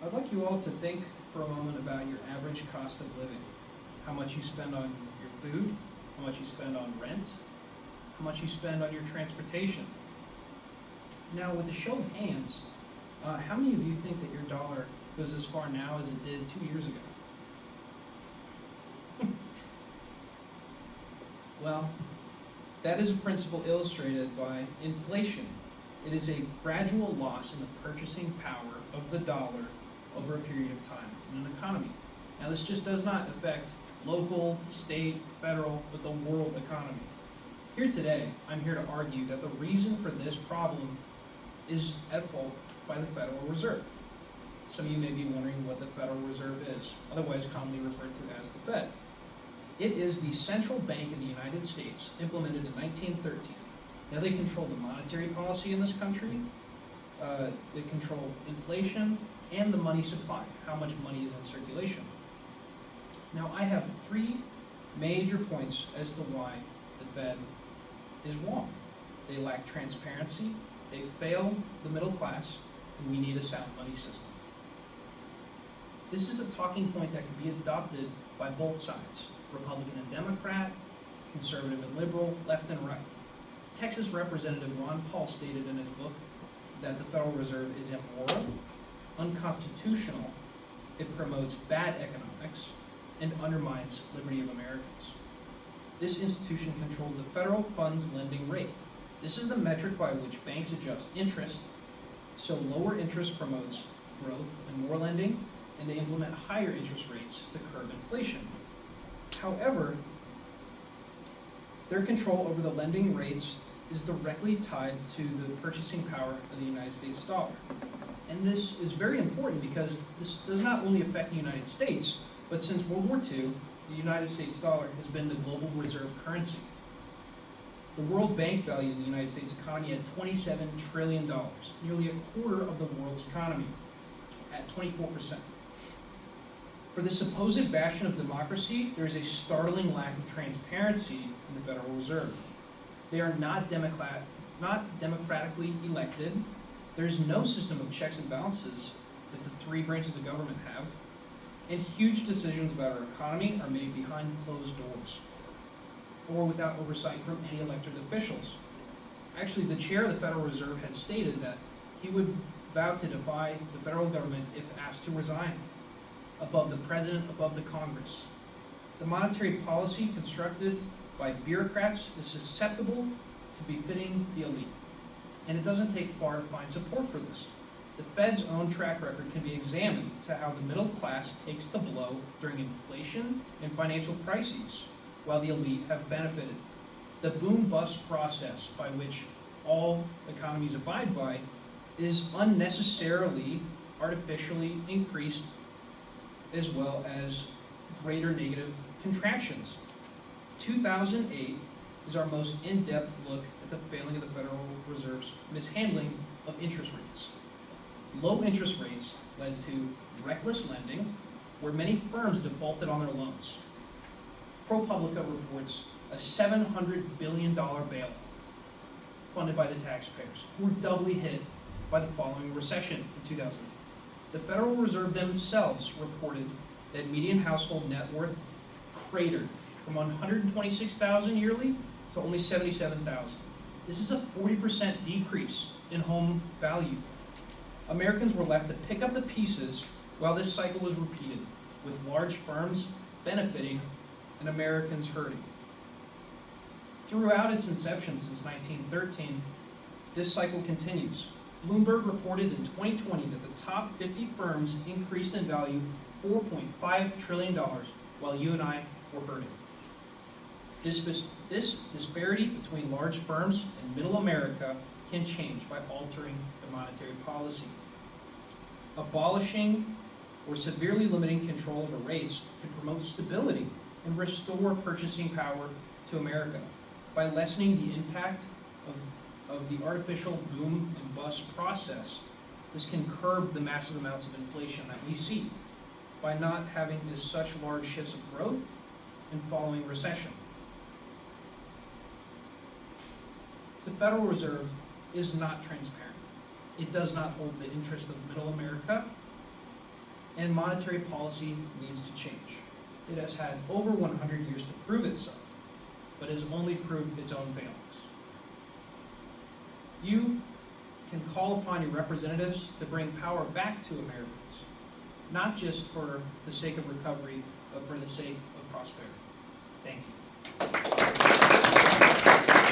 I'd like you all to think for a moment about your average cost of living. How much you spend on your food, how much you spend on rent, how much you spend on your transportation. Now, with a show of hands, how many of you think that your dollar goes as far now as it did 2 years ago? Well, that is a principle illustrated by inflation. It is a gradual loss in the purchasing power of the dollar over a period of time in an economy. Now, this just does not affect local, state, federal, but the world economy. Here today, I'm here to argue that the reason for this problem is at fault by the Federal Reserve. Some of you may be wondering what the Federal Reserve is, otherwise commonly referred to as the Fed. It is the central bank in the United States, implemented in 1913. Now, they control the monetary policy in this country, they control inflation, and the money supply, how much money is in circulation. Now, I have three major points as to why the Fed is wrong. They lack transparency, they fail the middle class, and we need a sound money system. This is a talking point that can be adopted by both sides, Republican and Democrat, conservative and liberal, left and right. Texas Representative Ron Paul stated in his book that the Federal Reserve is immoral, unconstitutional, it promotes bad economics, and undermines liberty of Americans. This institution controls the federal funds lending rate. This is the metric by which banks adjust interest, so lower interest promotes growth and more lending, and they implement higher interest rates to curb inflation. However, their control over the lending rates is directly tied to the purchasing power of the United States dollar. And this is very important because this does not only affect the United States, but since World War II, the United States dollar has been the global reserve currency. The World Bank values the United States economy at $27 trillion, nearly a quarter of the world's economy, at 24%. For this supposed bastion of democracy, there is a startling lack of transparency in the Federal Reserve. They are not democratically elected. There's no system of checks and balances that the three branches of government have, and huge decisions about our economy are made behind closed doors or without oversight from any elected officials. Actually, the chair of the Federal Reserve had stated that he would vow to defy the federal government if asked to resign, above the president, above the Congress. The monetary policy constructed by bureaucrats is susceptible to befitting the elite, and it doesn't take far to find support for this. The Fed's own track record can be examined to how the middle class takes the blow during inflation and financial crises, while the elite have benefited. The boom-bust process by which all economies abide by is unnecessarily artificially increased, as well as greater negative contractions. 2008 is our most in-depth look at the failing of the Federal Reserve's mishandling of interest rates. Low interest rates led to reckless lending, where many firms defaulted on their loans. ProPublica reports a $700 billion bailout funded by the taxpayers, who were doubly hit by the following recession in 2008. The Federal Reserve themselves reported that median household net worth cratered from $126,000 yearly to only $77,000. This is a 40% decrease in home value. Americans were left to pick up the pieces while this cycle was repeated, with large firms benefiting and Americans hurting. Throughout its inception since 1913, this cycle continues. Bloomberg reported in 2020 that the top 50 firms increased in value $4.5 trillion, while you and I were hurting. This disparity between large firms and middle America can change by altering the monetary policy. Abolishing or severely limiting control over rates can promote stability and restore purchasing power to America by lessening the impact of the artificial boom and bust process. This can curb the massive amounts of inflation that we see by not having such large shifts of growth and following recession. The Federal Reserve is not transparent. It does not hold the interest of middle America and monetary policy needs to change. It has had over 100 years to prove itself, but has only proved its own failings. You can call upon your representatives to bring power back to Americans, not just for the sake of recovery, but for the sake of prosperity. Thank you.